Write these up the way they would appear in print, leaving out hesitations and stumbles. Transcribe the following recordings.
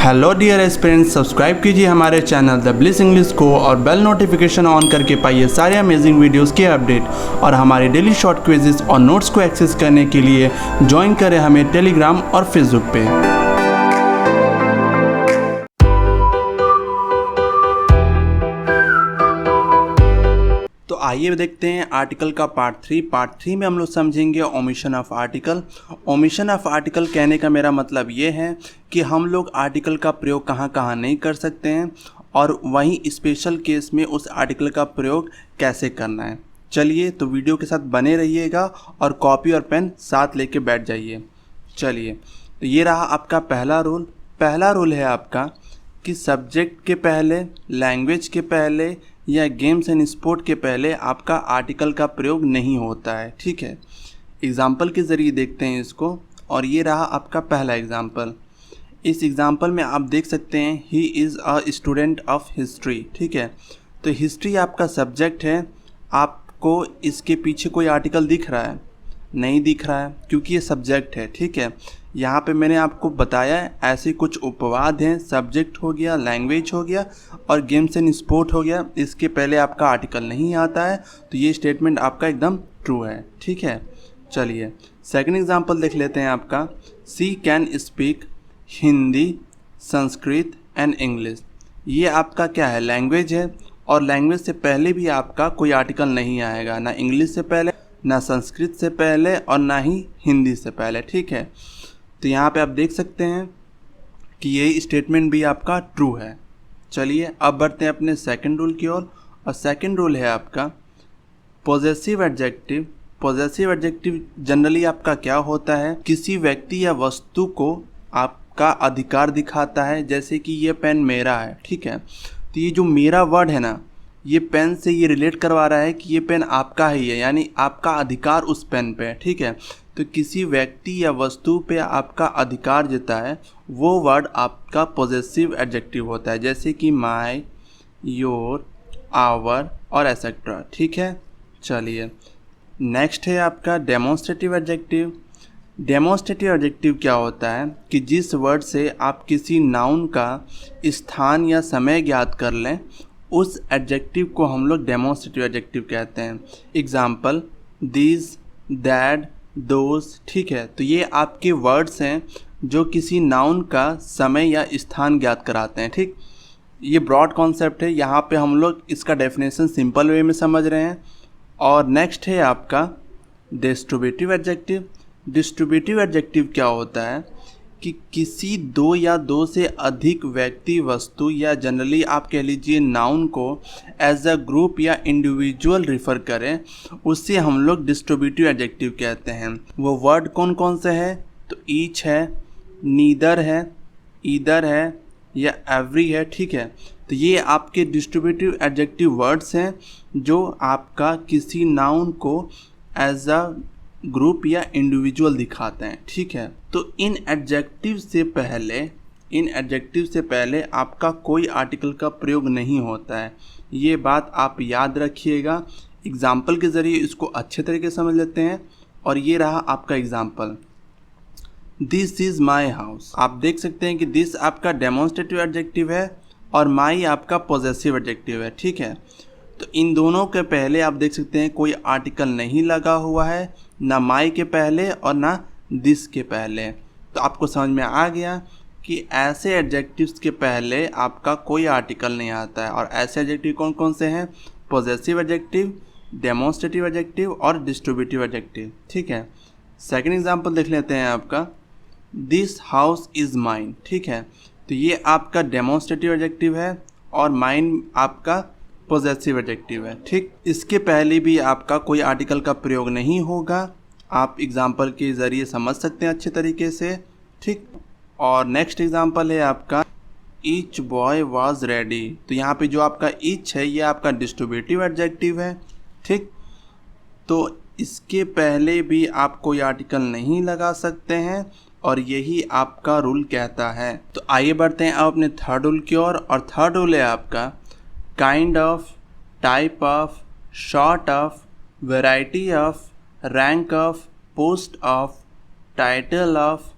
Hello dear aspirants, subscribe कीजिए हमारे channel the bliss English को और बेल नोटिफिकेशन ऑन करके पाइए सारे अमेजिंग वीडियोस के अपडेट और हमारे डेली शॉर्ट क्विजेस और नोट्स को एक्सेस करने के लिए ज्वाइन करें हमें टेलीग्राम और फेसबुक पे। तो आइए देखते हैं आर्टिकल का पार्ट 3 में हम लोग समझेंगे omission of article. Omission of article कहने का मेरा मतलब ये है कि हम लोग आर्टिकल का प्रयोग कहाँ कहाँ नहीं कर सकते हैं और वहीं स्पेशल केस में उस आर्टिकल का प्रयोग कैसे करना है। चलिए तो वीडियो के साथ बने रहिएगा और कॉपी और पेन साथ लेके बैठ जाइए। चलिए तो ये रहा आपका पहला रूल है आपका कि सब्जेक्ट के पहले, लैंग्वेज के पहले या गेम्स एंड स्पोर्ट के पहले आपका आर्टिकल का प्रयोग नहीं होता है। ठीक है, एग्जाम्पल के ज़रिए देखते हैं इसको। और ये रहा आपका पहला एग्जाम्पल। इस एग्जाम्पल में आप देख सकते हैं he is a student of history. ठीक है, तो हिस्ट्री आपका सब्जेक्ट है। आपको इसके पीछे कोई आर्टिकल दिख रहा है? नहीं दिख रहा है क्योंकि ये सब्जेक्ट है। ठीक है, यहाँ पे मैंने आपको बताया ऐसे कुछ उपवाद हैं, सब्जेक्ट हो गया, लैंग्वेज हो गया और गेम्स एंड स्पोर्ट हो गया। इसके पहले आपका आर्टिकल नहीं आता है, तो ये स्टेटमेंट आपका एकदम ट्रू है। ठीक है, चलिए सेकंड एग्जांपल देख लेते हैं आपका। She can speak Hindi, Sanskrit and English. ये आपका क्या है? लैंग्वेज है और लैंग्वेज से पहले भी आपका कोई आर्टिकल नहीं आएगा, ना इंग्लिश से पहले, ना संस्कृत से पहले और ना ही हिंदी से पहले। ठीक है, तो यहाँ पे आप देख सकते हैं कि यही स्टेटमेंट भी आपका ट्रू है। चलिए अब बढ़ते हैं अपने सेकंड रूल की ओर और सेकंड रूल है आपका possessive adjective. Possessive adjective generally आपका क्या होता है? किसी व्यक्ति या वस्तु को आपका अधिकार दिखाता है, जैसे कि ये पेन मेरा है। ठीक है, तो ये जो मेरा वर्ड है ना, ये पेन से ये रिलेट करवा रहा है कि ये पेन आपका ही है, यानी आपका अधिकार उस पेन पे है। ठीक है, तो किसी व्यक्ति या वस्तु पे आपका अधिकार देता है वो वर्ड आपका पॉजेसिव एडजेक्टिव होता है, जैसे कि माय, योर, आवर और एसेट्रा। ठीक है, चलिए नेक्स्ट है आपका डेमोन्स्ट्रेटिव एडजेक्टिव। डेमोन्स्ट्रेटिव एडजेक्टिव क्या होता है कि जिस वर्ड से आप किसी नाउन का स्थान या समय ज्ञात कर लें, उस एडजेक्टिव को हम लोग डेमोन्स्ट्रेटिव एडजेक्टिव कहते हैं। Example this, that, those. ठीक है, तो ये आपके वर्ड्स हैं जो किसी नाउन का समय या स्थान ज्ञात कराते हैं। ठीक, ये ब्रॉड कॉन्सेप्ट है, यहाँ पे हम लोग इसका डेफिनेशन सिंपल वे में समझ रहे हैं। और नेक्स्ट है आपका डिस्ट्रीब्यूटिव एडजेक्टिव। डिस्ट्रीब्यूटिव एडजेक्टिव क्या होता है कि किसी दो या दो से अधिक व्यक्ति, वस्तु या जनरली आप कह लीजिए नाउन को एज अ ग्रुप या इंडिविजुअल रिफ़र करें, उससे हम लोग डिस्ट्रीब्यूटिव एडजेक्टिव कहते हैं। वो वर्ड कौन कौन से हैं? तो ईच है, नीदर है, ईदर है या एवरी है। ठीक है, तो ये आपके डिस्ट्रीब्यूटिव एडजेक्टिव वर्ड्स हैं जो आपका किसी नाउन को एज अ ग्रुप या इंडिविजुअल दिखाते हैं। ठीक है, तो इन एडजेक्टिव से पहले आपका कोई आर्टिकल का प्रयोग नहीं होता है। ये बात आप याद रखिएगा। एग्जाम्पल के ज़रिए इसको अच्छे तरीके से समझ लेते हैं। और ये रहा आपका example, this is my house. आप देख सकते हैं कि दिस आपका डेमोन्स्ट्रेटिव एडजेक्टिव है और माई आपका पॉजेसिव एडजेक्टिव है। ठीक है, तो इन दोनों के पहले आप देख सकते हैं कोई आर्टिकल नहीं लगा हुआ है, ना माई के पहले और ना दिस के पहले। तो आपको समझ में आ गया कि ऐसे एडजेक्टिव्स के पहले आपका कोई आर्टिकल नहीं आता है। और ऐसे एडजेक्टिव कौन कौन से हैं? पॉजेसिव एडजेक्टिव, डेमोन्स्ट्रेटिव एडजेक्टिव और डिस्ट्रीब्यूटिव एडजेक्टिव। ठीक है, सेकंड एग्जांपल देख लेते हैं आपका, दिस हाउस इज़ माइन। ठीक है, तो ये आपका डेमोन्स्ट्रेटिव एडजेक्टिव है और माइन आपका पॉजेसिव एडजेक्टिव है। ठीक, इसके पहले भी आपका कोई आर्टिकल का प्रयोग नहीं होगा। आप एग्जाम्पल के ज़रिए समझ सकते हैं अच्छे तरीके से। ठीक, और नेक्स्ट एग्जाम्पल है आपका ईच बॉय वाज रेडी। तो यहाँ पे जो आपका ईच है ये आपका डिस्ट्रीब्यूटिव एडजेक्टिव है। ठीक, तो इसके पहले भी आप कोई आर्टिकल नहीं लगा सकते हैं और यही आपका रूल कहता है। तो आइए बढ़ते हैं अब अपने थर्ड रूल की ओर। और थर्ड रूल है आपका kind of, type of, short of, variety of, rank of, post of, title of,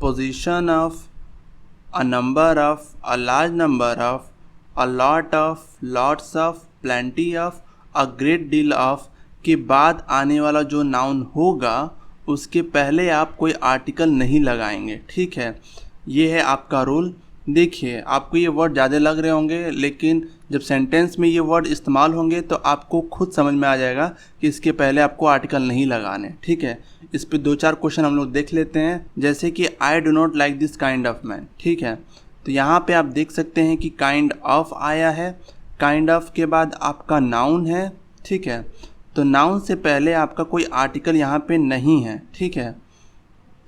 position of, a number of, a large number of, a lot of, lots of, plenty of, a great deal of के बाद आने वाला जो noun होगा उसके पहले आप कोई आर्टिकल नहीं लगाएंगे। ठीक है, ये है आपका रूल। देखिए, आपको ये वर्ड ज़्यादा लग रहे होंगे, लेकिन जब सेंटेंस में ये वर्ड इस्तेमाल होंगे तो आपको खुद समझ में आ जाएगा कि इसके पहले आपको आर्टिकल नहीं लगाने। ठीक है, इस पे 2-4 क्वेश्चन हम लोग देख लेते हैं, जैसे कि I do not like this kind of man. ठीक है, तो यहाँ पे आप देख सकते हैं कि काइंड ऑफ आया है, काइंड ऑफ के बाद आपका नाउन है। ठीक है, तो नाउन से पहले आपका कोई आर्टिकल यहाँ पे नहीं है। ठीक है,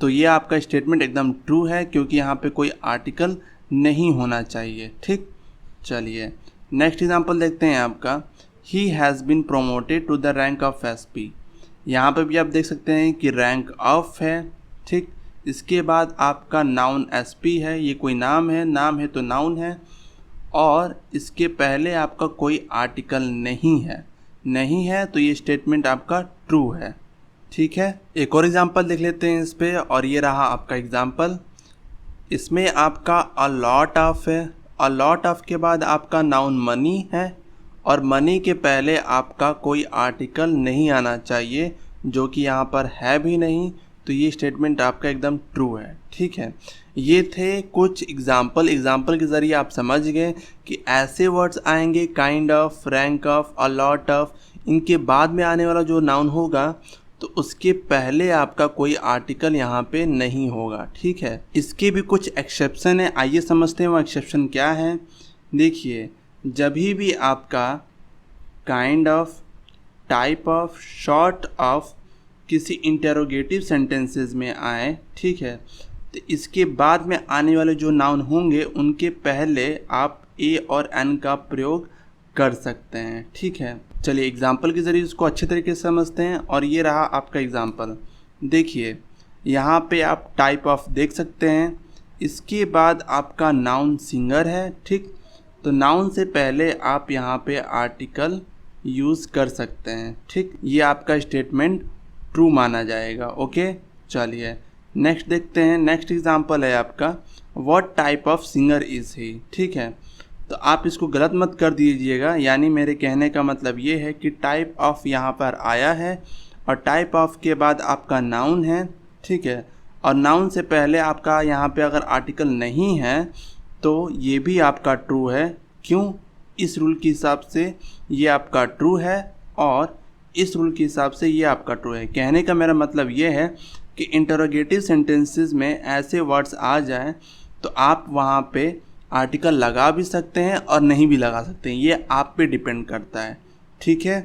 तो ये आपका स्टेटमेंट एकदम ट्रू है, क्योंकि यहाँ पे कोई आर्टिकल नहीं होना चाहिए। ठीक, चलिए नेक्स्ट एग्जांपल देखते हैं आपका। He has been promoted to the rank of SP. यहाँ पे भी आप देख सकते हैं कि रैंक ऑफ है। ठीक, इसके बाद आपका नाउन एसपी है, ये कोई नाम है तो नाउन है, और इसके पहले आपका कोई आर्टिकल नहीं है, तो ये स्टेटमेंट आपका ट्रू है। ठीक है, एक और एग्जांपल देख लेते हैं इस पे, और ये रहा आपका एग्जांपल। इसमें आपका अ लॉट ऑफ है, अ लॉट ऑफ के बाद आपका नाउन मनी है, और मनी के पहले आपका कोई आर्टिकल नहीं आना चाहिए, जो कि यहाँ पर है भी नहीं, तो ये स्टेटमेंट आपका एकदम ट्रू है। ठीक है, ये थे कुछ एग्जाम्पल के ज़रिए आप समझ गए कि ऐसे वर्ड्स आएंगे kind of, rank of, a lot of, इनके बाद में आने वाला जो नाउन होगा तो उसके पहले आपका कोई आर्टिकल यहाँ पे नहीं होगा। ठीक है, इसके भी कुछ एक्सेप्शन है, आइए समझते हैं वो एक्सेप्शन क्या है। देखिए, जब भी आपका kind of, type of, short of किसी इंटेरोगेटिव सेंटेंसेस में आए, ठीक है, तो इसके बाद में आने वाले जो नाउन होंगे उनके पहले आप ए और एन का प्रयोग कर सकते हैं। ठीक है, चलिए एग्जाम्पल के ज़रिए इसको अच्छे तरीके से समझते हैं, और ये रहा आपका एग्जाम्पल। देखिए, यहाँ पे आप टाइप ऑफ देख सकते हैं, इसके बाद आपका नाउन सिंगर है। ठीक, तो नाउन से पहले आप यहाँ पे आर्टिकल यूज़ कर सकते हैं। ठीक, ये आपका स्टेटमेंट ट्रू माना जाएगा। ओके, चलिए नेक्स्ट देखते हैं। नेक्स्ट एग्जाम्पल है आपका what type of singer is he. ठीक है, तो आप इसको गलत मत कर दीजिएगा, यानी मेरे कहने का मतलब ये है कि टाइप ऑफ यहाँ पर आया है, और टाइप ऑफ के बाद आपका नाउन है। ठीक है, और नाउन से पहले आपका यहाँ पे अगर आर्टिकल नहीं है तो ये भी आपका ट्रू है। क्यों? इस रूल के हिसाब से ये आपका ट्रू है, और इस रूल के हिसाब से ये आपका ट्रू है। कहने का मेरा मतलब ये है कि इंटरोगेटिव सेंटेंसेस में ऐसे वर्ड्स आ जाएं तो आप वहाँ पे आर्टिकल लगा भी सकते हैं और नहीं भी लगा सकते हैं, ये आप पे डिपेंड करता है। ठीक है,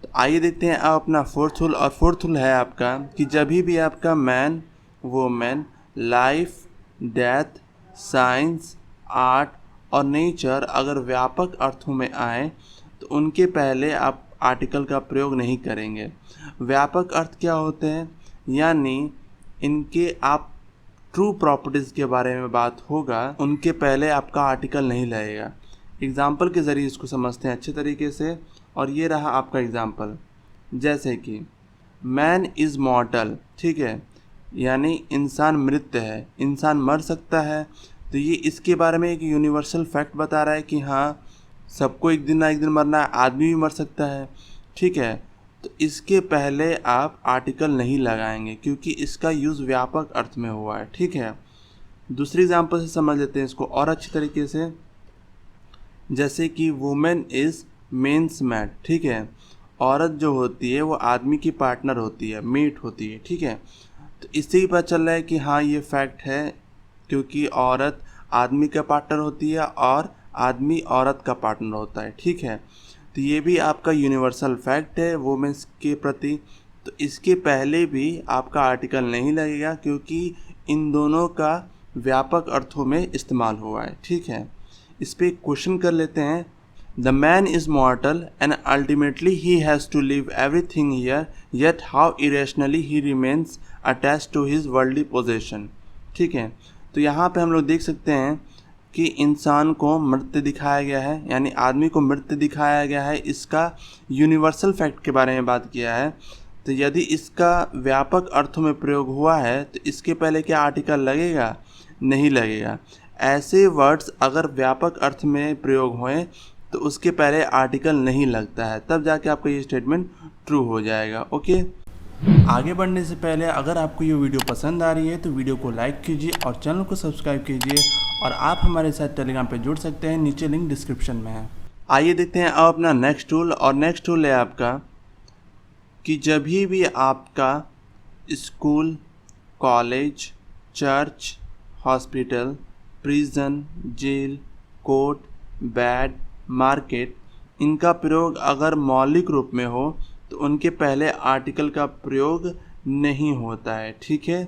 तो आइए देखते हैं आप अपना फोर्थ रूल। और फोर्थ रूल है आपका कि जब भी आपका man, women, life, death, science, art और नेचर अगर व्यापक अर्थों में आए तो उनके पहले आप आर्टिकल का प्रयोग नहीं करेंगे। व्यापक अर्थ क्या होते हैं? यानी इनके आप ट्रू प्रॉपर्टीज़ के बारे में बात होगा, उनके पहले आपका आर्टिकल नहीं लगेगा। एग्जाम्पल के ज़रिए इसको समझते हैं अच्छे तरीके से, और ये रहा आपका एग्जाम्पल। जैसे कि मैन इज़ मॉर्टल। ठीक है, यानी इंसान मृत है, इंसान मर सकता है, तो ये इसके बारे में एक यूनिवर्सल फैक्ट बता रहा है कि हाँ, सबको एक दिन ना एक दिन मरना है, आदमी भी मर सकता है। ठीक है, तो इसके पहले आप आर्टिकल नहीं लगाएंगे क्योंकि इसका यूज़ व्यापक अर्थ में हुआ है। ठीक है, दूसरी एग्जांपल से समझ लेते हैं इसको और अच्छी तरीके से। जैसे कि वुमेन इज़ मेंस मैट। ठीक है, औरत जो होती है वो आदमी की पार्टनर होती है, मेट होती है। ठीक है, तो इससे ही पता चल रहा है कि हाँ, ये फैक्ट है, क्योंकि औरत आदमी का पार्टनर होती है और आदमी औरत का पार्टनर होता है। ठीक है, तो ये भी आपका यूनिवर्सल फैक्ट है वुमेन्स के प्रति, तो इसके पहले भी आपका आर्टिकल नहीं लगेगा क्योंकि इन दोनों का व्यापक अर्थों में इस्तेमाल हुआ है। ठीक है, इस पर एक क्वेश्चन कर लेते हैं। The man is mortal and ultimately he has to leave everything here, yet how irrationally he remains attached to his worldly possession. ठीक है, तो यहाँ पे हम लोग देख सकते हैं कि इंसान को मृत दिखाया गया है, यानी आदमी को मृत दिखाया गया है। इसका यूनिवर्सल फैक्ट के बारे में बात किया है, तो यदि इसका व्यापक अर्थों में प्रयोग हुआ है तो इसके पहले क्या आर्टिकल लगेगा? नहीं लगेगा। ऐसे वर्ड्स अगर व्यापक अर्थ में प्रयोग हों तो उसके पहले आर्टिकल नहीं लगता है, तब जाके आपका ये स्टेटमेंट ट्रू हो जाएगा। ओके, आगे बढ़ने से पहले अगर आपको ये वीडियो पसंद आ रही है तो वीडियो को लाइक कीजिए और चैनल को सब्सक्राइब कीजिए, और आप हमारे साथ टेलीग्राम पे जुड़ सकते हैं, नीचे लिंक डिस्क्रिप्शन में है। आइए देखते हैं अब अपना नेक्स्ट टूल, और नेक्स्ट टूल है आपका कि जब भी आपका school, college, church, hospital, prison, jail, court, bed, market, इनका प्रयोग अगर मौलिक रूप में हो तो उनके पहले आर्टिकल का प्रयोग नहीं होता है। ठीक है,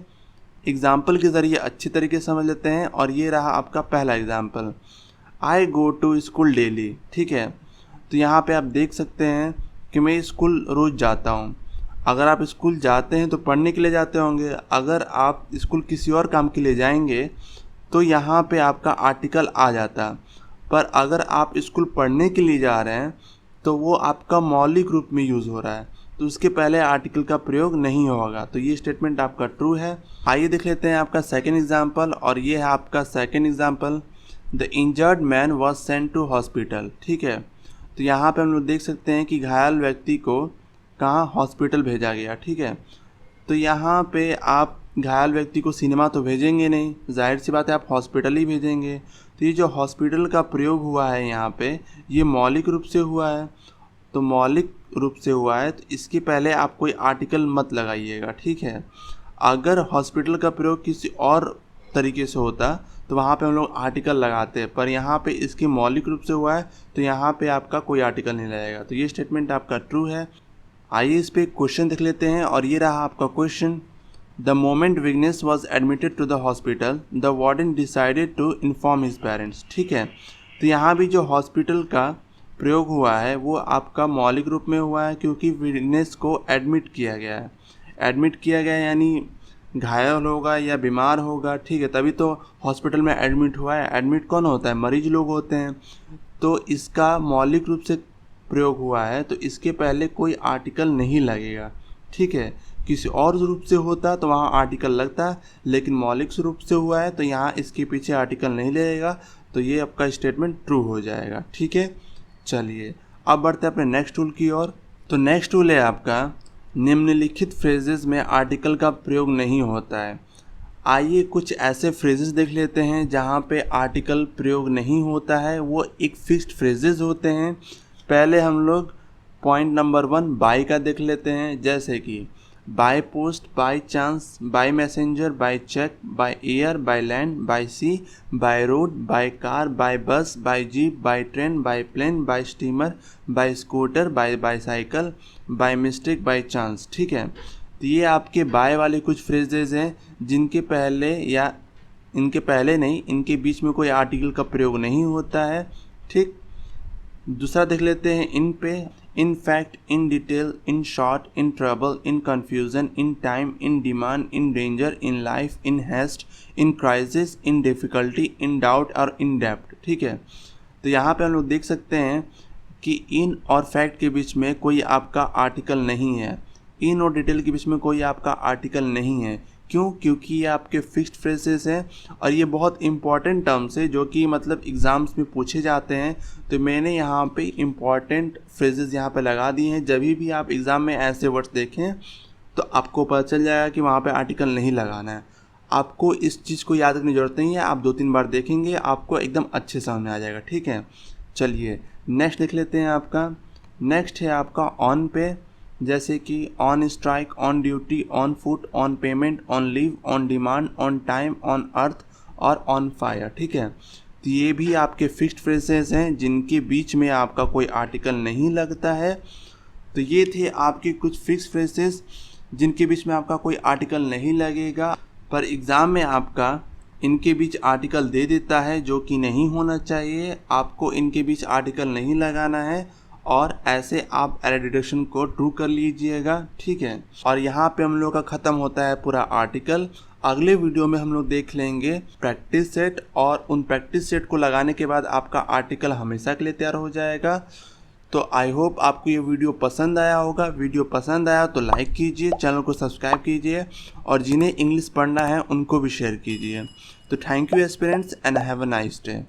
एग्जाम्पल के ज़रिए अच्छी तरीके से समझ लेते हैं, और ये रहा आपका पहला example, I go to school daily. ठीक है, तो यहाँ पे आप देख सकते हैं कि मैं स्कूल रोज़ जाता हूँ। अगर आप स्कूल जाते हैं तो पढ़ने के लिए जाते होंगे, अगर आप स्कूल किसी और काम के लिए जाएंगे तो यहाँ पे आपका आर्टिकल आ जाता, पर अगर आप स्कूल पढ़ने के लिए जा रहे हैं तो वो आपका मौलिक रूप में यूज़ हो रहा है, तो उसके पहले आर्टिकल का प्रयोग नहीं होगा। तो ये स्टेटमेंट आपका ट्रू है। आइए देख लेते हैं आपका सेकेंड एग्जाम्पल, और ये है आपका second example, the injured man was sent to hospital. ठीक है, तो यहाँ पे हम लोग देख सकते हैं कि घायल व्यक्ति को कहाँ, हॉस्पिटल भेजा गया। ठीक है, तो यहाँ पे आप घायल व्यक्ति को सिनेमा तो भेजेंगे नहीं, जाहिर सी बात है आप हॉस्पिटल ही भेजेंगे। तो ये जो हॉस्पिटल का प्रयोग हुआ है यहाँ पे, ये मौलिक रूप से हुआ है, तो मौलिक रूप से हुआ है तो इसके पहले आप कोई आर्टिकल मत लगाइएगा। ठीक है, अगर हॉस्पिटल का प्रयोग किसी और तरीके से होता तो वहाँ पे हम लोग आर्टिकल लगाते हैं, पर यहाँ पे इसके मौलिक रूप से हुआ है तो यहाँ पे आपका कोई आर्टिकल नहीं लगेगा। तो ये स्टेटमेंट आपका ट्रू है। आइए इस पर क्वेश्चन देख लेते हैं, और ये रहा आपका question, the moment Vignesh was admitted to the hospital the warden decided to inform his parents. ठीक है, तो यहाँ भी जो हॉस्पिटल का प्रयोग हुआ है वो आपका मौलिक रूप में हुआ है, क्योंकि विग्नेस को एडमिट किया गया है। एडमिट किया गया यानी घायल होगा या बीमार होगा, ठीक है, तभी तो हॉस्पिटल में एडमिट हुआ है। एडमिट कौन होता है, मरीज लोग होते हैं। तो इसका मौलिक रूप से प्रयोग हुआ है तो इसके पहले कोई आर्टिकल नहीं लगेगा। ठीक है, किसी और रूप से होता तो वहाँ आर्टिकल लगता, लेकिन मौलिक रूप से हुआ है तो यहाँ इसके पीछे आर्टिकल नहीं लगेगा, तो ये आपका स्टेटमेंट ट्रू हो जाएगा। ठीक है, चलिए अब बढ़ते हैं अपने नेक्स्ट टूल की ओर। तो नेक्स्ट टूल है आपका, निम्नलिखित फ्रेजेस में आर्टिकल का प्रयोग नहीं होता है। आइए कुछ ऐसे फ्रेजेस देख लेते हैं जहाँ पे आर्टिकल प्रयोग नहीं होता है, वो एक फिक्स्ड फ्रेजेस होते हैं। पहले हम लोग पॉइंट नंबर 1 बाय का देख लेते हैं, जैसे कि by post, by chance, by messenger, by cheque, by air, by land, by sea, by road, by car, by bus, by jeep, by train, by plane, by steamer, by scooter, by bicycle, by mistake, by chance. ठीक है, तो ये आपके bye वाले कुछ phrases हैं जिनके पहले या इनके पहले नहीं, इनके बीच में कोई आर्टिकल का प्रयोग नहीं होता है। ठीक, दूसरा देख लेते हैं in pay, in fact, in detail, in short, in trouble, in confusion, in time, in demand, in danger, in life, in haste, in crisis, in difficulty, in doubt और इन डेप्थ। ठीक है, तो यहाँ पे हम लोग देख सकते हैं कि इन और फैक्ट के बीच में कोई आपका आर्टिकल नहीं है, इन और डिटेल के बीच में कोई आपका आर्टिकल नहीं है। क्यों? क्योंकि ये आपके फिक्स्ड फ्रेजेस हैं और ये बहुत इंपॉर्टेंट टर्म्स है जो कि मतलब एग्ज़ाम्स में पूछे जाते हैं। तो मैंने यहाँ पे इंपॉर्टेंट फ्रेजेस यहाँ पे लगा दिए हैं। जब भी आप एग्ज़ाम में ऐसे वर्ड्स देखें तो आपको पता चल जाएगा कि वहाँ पे आर्टिकल नहीं लगाना है। आपको इस चीज़ को याद रखने की ज़रूरत नहीं है, आप 2-3 बार देखेंगे आपको एकदम अच्छे समझ में आ जाएगा। ठीक है, चलिए नेक्स्ट देख लेते हैं। आपका नेक्स्ट है आपका ऑन पे, जैसे कि on strike, on duty, on foot, on payment, on leave, on demand, on time, on earth और ऑन फायर। ठीक है, तो ये भी आपके फिक्स्ड फ्रेजेस हैं जिनके बीच में आपका कोई आर्टिकल नहीं लगता है। तो ये थे आपके कुछ फिक्स फ्रेजेस जिनके बीच में आपका कोई आर्टिकल नहीं लगेगा, पर एग्ज़ाम में आपका इनके बीच आर्टिकल दे देता है जो कि नहीं होना चाहिए। आपको इनके बीच आर्टिकल नहीं लगाना है और ऐसे आप एरर डिटेक्शन को ट्रू कर लीजिएगा। ठीक है, और यहाँ पे हम लोग का ख़त्म होता है पूरा आर्टिकल। अगले वीडियो में हम लोग देख लेंगे प्रैक्टिस सेट, और उन प्रैक्टिस सेट को लगाने के बाद आपका आर्टिकल हमेशा के लिए तैयार हो जाएगा। तो आई होप आपको ये वीडियो पसंद आया होगा। वीडियो पसंद आया तो लाइक कीजिए, चैनल को सब्सक्राइब कीजिए और जिन्हें इंग्लिश पढ़ना है उनको भी शेयर कीजिए। तो thank you aspirants and have a nice day.